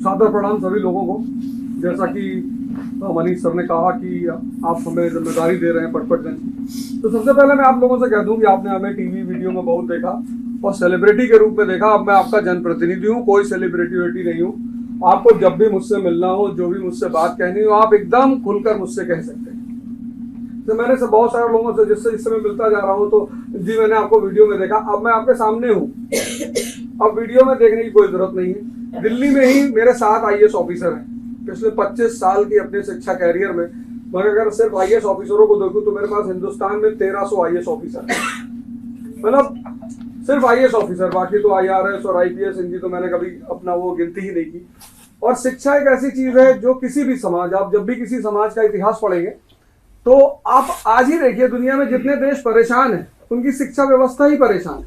सादर प्रणाम सभी लोगों को। जैसा कि मनीष सर ने कहा कि आप हमें जिम्मेदारी दे रहे हैं पटपटगंज की, तो सबसे पहले मैं आप लोगों से कह दूं कि आपने हमें टीवी वीडियो में बहुत देखा और सेलिब्रिटी के रूप में देखा। अब मैं आपका जनप्रतिनिधि हूँ, कोई सेलिब्रिटी वेटी नहीं हूँ। आपको जब भी मुझसे मिलना हो, जो भी मुझसे बात कहनी हो, आप एकदम खुलकर मुझसे कह सकते हैं। तो मैंने से बहुत सारे लोगों से जिससे इस समय मिलता जा रहा हूँ, तो जी मैंने आपको वीडियो में देखा, अब मैं आपके सामने हूँ, अब वीडियो में देखने की कोई जरूरत नहीं है। दिल्ली में ही मेरे 7 IAS ऑफिसर हैं पिछले 25 साल की अपने शिक्षा कैरियर में। मगर अगर सिर्फ IAS ऑफिसरों को देखूं तो मेरे पास हिंदुस्तान में 1300 IAS ऑफिसर हैं, मतलब सिर्फ IAS ऑफिसर। बाकी तो IRS और IPS इनकी तो मैंने कभी अपना वो गिनती ही नहीं की। और शिक्षा एक ऐसी चीज है जो किसी भी समाज, आप जब भी किसी समाज का इतिहास पढ़ेंगे तो आप आज ही देखिए दुनिया में जितने देश परेशान हैं उनकी शिक्षा व्यवस्था ही परेशान है।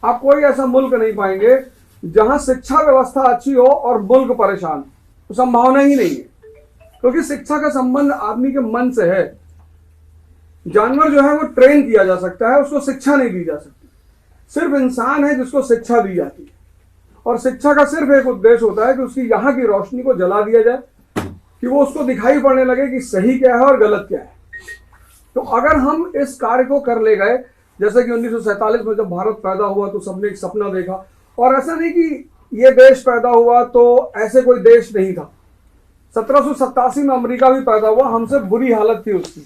आप कोई ऐसा मुल्क नहीं पाएंगे जहां शिक्षा व्यवस्था अच्छी हो और मुल्क परेशान, तो संभावना ही नहीं है, क्योंकि शिक्षा का संबंध आदमी के मन से है। जानवर जो है वो ट्रेन किया जा सकता है, उसको शिक्षा नहीं दी जा सकती। सिर्फ इंसान है जिसको शिक्षा दी जाती है, और शिक्षा का सिर्फ एक उद्देश्य होता है कि उसकी यहाँ की रोशनी को जला दिया जाए, कि वो उसको दिखाई पड़ने लगे कि सही क्या है और गलत क्या है। तो अगर हम इस कार्य को कर ले गए, जैसे कि 1947 में जब भारत पैदा हुआ तो सबने एक सपना देखा, और ऐसा नहीं कि ये देश पैदा हुआ तो ऐसे कोई देश नहीं था। 1787 में अमेरिका भी पैदा हुआ, हमसे बुरी हालत थी उसकी,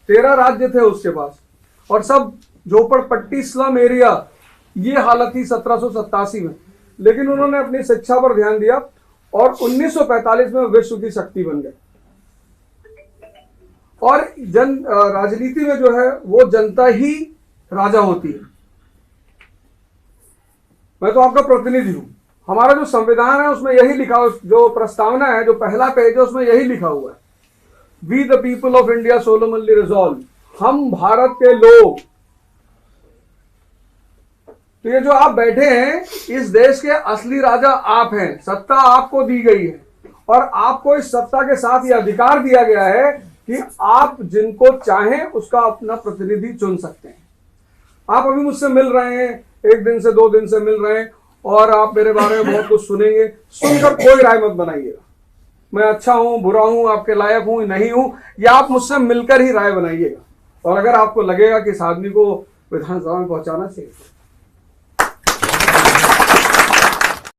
13 राज्य थे उसके पास, और सब झोपड़पट्टी स्लम एरिया, ये हालत थी 1787 में। लेकिन उन्होंने अपनी शिक्षा पर ध्यान दिया और 1945 में विश्व की शक्ति बन गए। और राजनीति में जो है वो जनता ही राजा होती है। मैं तो आपका प्रतिनिधि हूं। हमारा जो संविधान है उसमें यही लिखा, जो प्रस्तावना है, जो पहला पेज है उसमें यही लिखा हुआ है, we the people of India solemnly resolve, हम भारत के लोग। तो ये जो आप बैठे हैं, इस देश के असली राजा आप हैं, सत्ता आपको दी गई है, और आपको इस सत्ता के साथ ये अधिकार दिया गया है कि आप जिनको चाहें उसका अपना प्रतिनिधि चुन सकते हैं। आप अभी मुझसे मिल रहे हैं, 1 दिन से 2 दिन से मिल रहे हैं, और आप मेरे बारे में बहुत कुछ सुनेंगे। सुनकर कोई राय मत बनाइएगा, मैं अच्छा हूं, बुरा हूं, आपके लायक हूं, नहीं हूं, या आप मुझसे मिलकर ही राय बनाइएगा। और अगर आपको लगेगा कि इस आदमी को विधानसभा में पहुंचाना चाहिए